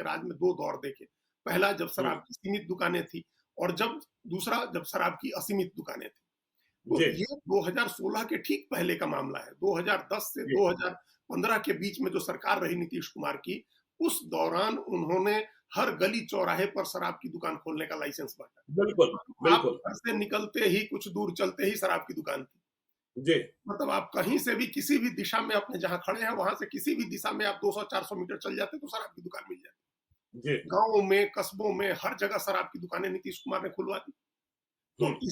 के राज में 2 दौर देखे। पहला जब हुँ, शराब की सीमित दुकानें थी और दूसरा जब शराब की असीमित दुकानें थी। तो जी, ये 2016 के ठीक पहले का मामला है। 2010 से जी, 2015 के बीच में जो सरकार रही नीतीश कुमार की, उस दौरान उन्होंने हर गली चौराहे पर शराब की दुकान खोलने का लाइसेंस बाँटा। बिल्कुल, आप बिल्कुल, घर से निकलते ही कुछ दूर चलते ही शराब की दुकान थी। जी, मतलब आप कहीं से भी किसी भी दिशा में अपने जहाँ खड़े हैं, वहाँ से किसी भी दिशा में आप 200-400 मीटर चल जाते तो शराब की दुकान मिल जाती। जी, गाँवों में, कस्बों में हर जगह शराब की दुकानें नीतीश कुमार ने खुलवा दी। हुँ, तो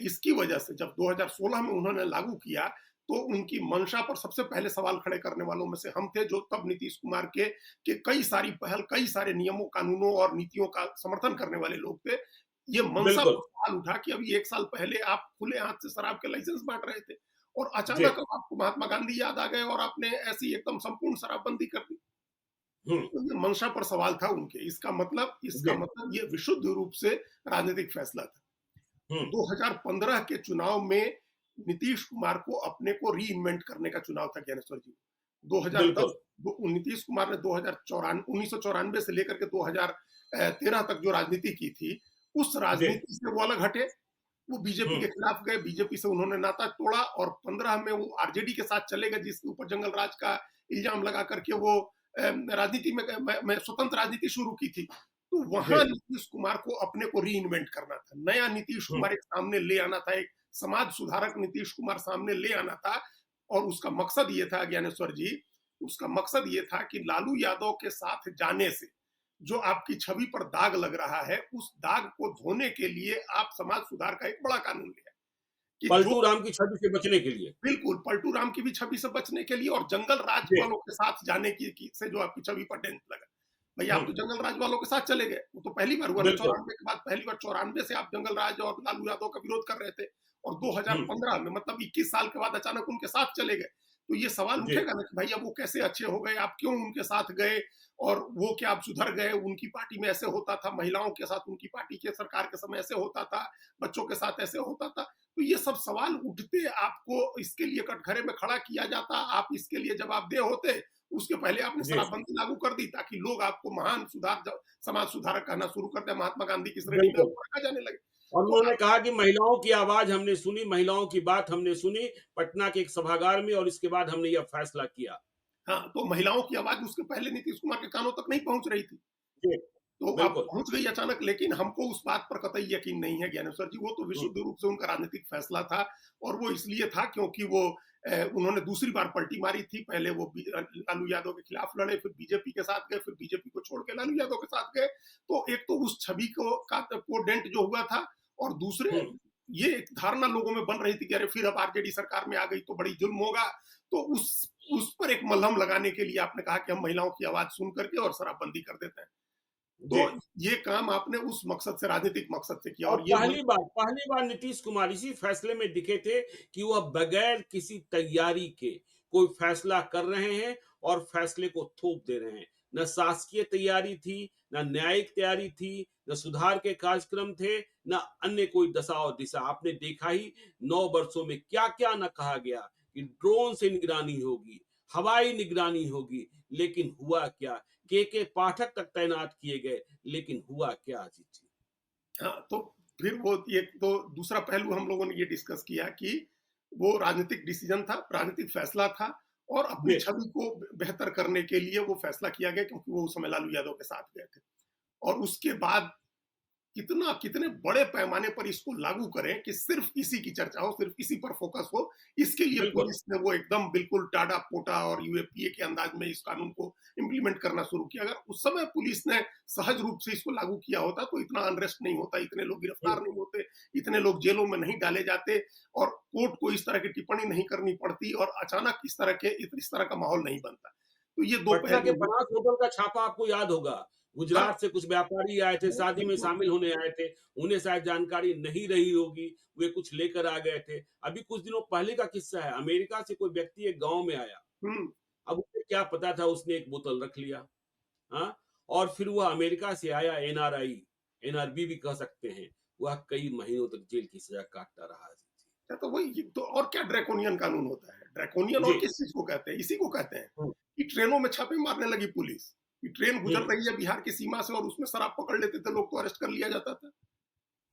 इसकी वजह से जब 2016 में उन्होंने लागू किया, तो उनकी मंशा पर सबसे पहले सवाल खड़े करने वालों में से हम थे, जो तब नीतीश कुमार के कई सारी पहल, कई सारे नियमों, कानूनों और नीतियों का समर्थन करने वाले लोग थे। ये मंशा बिल्कुल, पर सवाल उठा कि अभी 1 साल पहले आप खुले हाथ से शराब के लाइसेंस बाँट रहे थे और जी, अचानक अब आपको महात्मा गांधी याद आ गए और आपने ऐसी एकदम संपूर्ण शराबबंदी कर दी। हुँ, तो ये मंशा पर सवाल था उनके। इसका जी, मतलब ये विशुद्ध रूप से राजनीतिक फैसला था। हुँ, 2015 के चुनाव में नीतीश कुमार को अपने को रीइन्वेंट करने का चुनाव था ज्ञानेश्वर जी। 2010 बिल्कुल, नीतीश कुमार ने 1994 से लेकर के 2013 तक जो राजनीति की थी, उस जी, राजनीति से वो अलग हटे। वो बीजेपी हुँ, के खिलाफ गए, बीजेपी से उन्होंने नाता तोड़ा और 15 में वो आरजेडी के साथ चले गए, जिसके ऊपर जंगल राज का इल्जाम लगा करके वो राजनीति में स्वतंत्र राजनीति शुरू की थी। तो जी, वहां नीतीश कुमार को अपने को रीइन्वेंट करना था, नया नीतीश हुँ, कुमार एक सामने ले आना था, एक समाज सुधारक नीतीश कुमार सामने ले आना था। और उसका मकसद ये था ज्ञानेश्वर जी, उसका मकसद ये था कि लालू यादव के साथ जाने से जो आपकी छवि पर दाग लग रहा है, उस दाग को धोने के लिए आप समाज सुधार का एक बड़ा कानून ले आए कि जो पलटू राम की छवि से बचने के लिए। बिल्कुल, पलटू राम की भी छवि से बचने के लिए और जंगल राज जी, वालों के साथ जाने की से जो आपकी छवि पर डेंट लगा। भई हुँ, आप तो जंगल राज वालों के साथ चले गए, वो तो पहली बार हुआ ना बिल्कुल, 94 के बाद, पहली बार 94 से आप जंगल राज और लालू यादव का विरोध कर रहे थे और हुँ, 2015 में मतलब 21 साल के बाद अचानक उनके साथ चले गए। तो ये सवाल जी, उठेगा ना कि भई अब वो कैसे अच्छे हो गए, आप क्यों उनके साथ गए और वो क्या अब सुधर गए? उनकी पार्टी में ऐसे होता था, महिलाओं के साथ उनकी पार्टी के सरकार के समय ऐसे होता था, बच्चों के साथ ऐसे होता था। तो ये सब सवाल उठते, आपको इसके लिए कटघरे में खड़ा किया जाता, आप इसके लिए जवाबदेह होते, उसके पहले आपने जी, शराबबंदी लागू कर दी ताकि लोग आपको महान समाज सुधारक कहना शुरू कर दें, महात्मा गांधी की श्रेणी में बिल्कुल। आपको रखा जाने लगे। और तो उन्होंने कहा कि महिलाओं की आवाज़ हमने सुनी, महिलाओं की बात हमने सुनी, पटना के एक सभागार में और इसके बाद हमने यह फैसला किया। हाँ, तो महिलाओं की आवाज उसके पहले नीतीश कुमार के कानों तक नहीं पहुंच रही थी। जी, तो अब बिल्कुल। पहुंच गई अचानक, लेकिन हमको उस बात पर कतई यकीन नहीं है ज्ञानेश्वर जी, वो तो हुँ, विशुद्ध रूप से उनका राजनीतिक फैसला था और वो इसलिए था क्योंकि वो उन्होंने दूसरी बार पलटी मारी थी। पहले वो लालू यादव के खिलाफ लड़े, फिर बीजेपी के साथ गए, फिर बीजेपी को छोड़ के लालू यादव के साथ गए। तो एक तो उस छवि को डेंट जो हुआ था और दूसरे हुँ, ये एक धारणा लोगों में बन रही थी कि अरे फिर अब आरजेडी सरकार में आ गई तो बड़ी जुल्म होगा। तो उस पर एक मलहम लगाने के लिए आपने कहा कि हम महिलाओं की आवाज सुन करके और शराबबंदी कर देते हैं। तो जी। ये काम आपने उस मकसद से, राजनीतिक मकसद से किया और और ये मन पहली बार नीतीश कुमार इसी फैसले में दिखे थे कि वह बगैर किसी तैयारी के कोई फैसला कर रहे हैं और फैसले को थोप दे रहे हैं। न शासकीय तैयारी थी, न न्यायिक तैयारी थी, न सुधार के कार्यक्रम थे, न अन्य कोई दशा और दिशा। आपने देखा ही 9 वर्षों में क्या-क्या न कहा गया कि ड्रोन से निगरानी होगी, हवाई निगरानी होगी, लेकिन हुआ क्या? के पाठक तक तैनात किए गए, लेकिन हुआ क्या अजीत जी? हाँ, तो फिर वो एक तो दूसरा पहलू हम लोगों ने ये डिस्कस किया कि वो राजनीतिक डिसीजन था, राजनीतिक फैसला था और अपनी जी, छवि को बेहतर करने के लिए वो फैसला किया गया क्योंकि वो उस समय लालू यादव के साथ गए थे। और उसके बाद कितने बड़े पैमाने पर इसको लागू करें कि सिर्फ इसी की चर्चा हो, सिर्फ इसी पर फोकस हो। इसके लिए बिल्कुल। पुलिस ने वो एकदम बिल्कुल टाटा-पोटा और यूएपीए के अंदाज में इस कानून को इम्प्लीमेंट करना शुरू किया। अगर उस समय पुलिस ने सहज रूप से इसको लागू किया होता तो इतना अनरेस्ट नहीं होता, इतने लोग हुँ, गिरफ्तार नहीं होते, इतने लोग जेलों में नहीं डाले जाते और कोर्ट को इस तरह की टिप्पणी नहीं करनी पड़ती और अचानक इस तरह का माहौल नहीं बनता। तो ये 2 पटना के पहलू हैं। बनास होटल का छापा आपको याद होगा। हाँ, गुजरात से कुछ व्यापारी आए थे, शादी में बिल्कुल। शामिल होने आए थे। उन्हें शायद जानकारी नहीं रही होगी, वे कुछ लेकर आ गए थे। अभी कुछ दिनों पहले का किस्सा है, अमेरिका से कोई व्यक्ति एक गाँव में आया। हुँ, अब उसे क्या पता था, उसने एक बोतल रख लिया, हाँ? और फिर वह अमेरिका से आया एनआरआई, एनआरबी भी कह सकते हैं। वह कई महीनों तक जेल की सज़ा काटता रहा। तो वही तो और क्या ड्रैकोनियन कानून होता है? ड्रैकोनियन और जी। किस चीज़ को कहते हैं? इसी को कहते हैं हुँ, कि ट्रेनों में छापे मारने लगी पुलिस। कि ट्रेन गुजर हम्म, रही है बिहार की सीमा से और उसमें शराब पकड़ लेते थे लोग तो अरेस्ट कर लिया जाता था।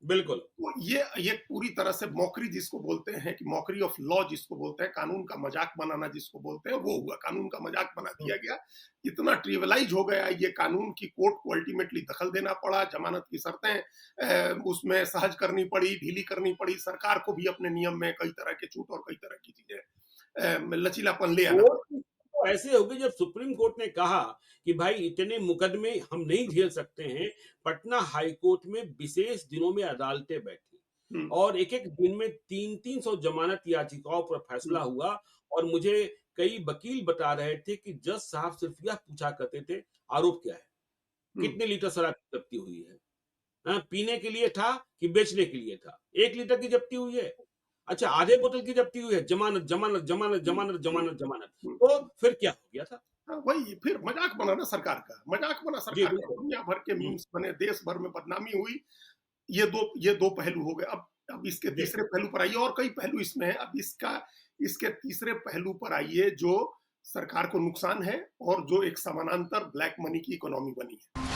बिल्कुल। तो ये पूरी तरह से मॉकरी जिसको बोलते हैं कि मॉकरी ऑफ लॉ जिसको बोलते हैं, कानून का मजाक बनाना जिसको बोलते हैं, वो हुआ। कानून का मजाक बना हम्म, दिया गया। इतना ट्रिवियलाइज हो गया ये कानून की कोर्ट को अल्टीमेटली दखल देना पड़ा, जमानत की शर्तें उसमें सहज करनी पड़ी, ढीली करनी पड़ी, सरकार को भी अपने नियम में कई तरह के छूट और कई तरह की चीजें लचीलापन ले आना कोर्ट पड़ा। की तो ऐसे हो गई जब सुप्रीम कोर्ट ने कहा कि भाई इतने मुकदमे हम नहीं झेल सकते हैं। पटना हाई कोर्ट में विशेष दिनों में अदालतें बैठी हम्म, और एक एक दिन में 300-300 जमानत याचिकाओं पर फैसला हम्म, हुआ। और मुझे कई वकील बता रहे थे कि जज साहब सिर्फ यह पूछा करते थे, आरोप क्या है, हम्म, कितने लीटर शराब की जब्ती हुई है, हाँ, पीने के लिए था कि बेचने के लिए था, 1 लीटर की जब्ती हुई है, अच्छा आधे बोतल की जब्ती हुई है, जमानत जमानत जमानत हम्म, जमानत हम्म, जमानत जमानत। तो हम्म। फिर क्या हो गया था? हाँ, वही फिर मजाक बना ना सरकार का, मजाक बना जी सरकार का, बिल्कुल। दुनिया भर के हम्म, मीम्स बने, देश भर में बदनामी हुई। ये दो पहलू हो गए। अब इसके जी तीसरे पहलू पर आइए, और कई पहलू इसमें है। अब इसके तीसरे पहलू पर आइए जो सरकार को नुकसान है और जो एक समानांतर ब्लैक मनी की इकोनॉमी बनी है।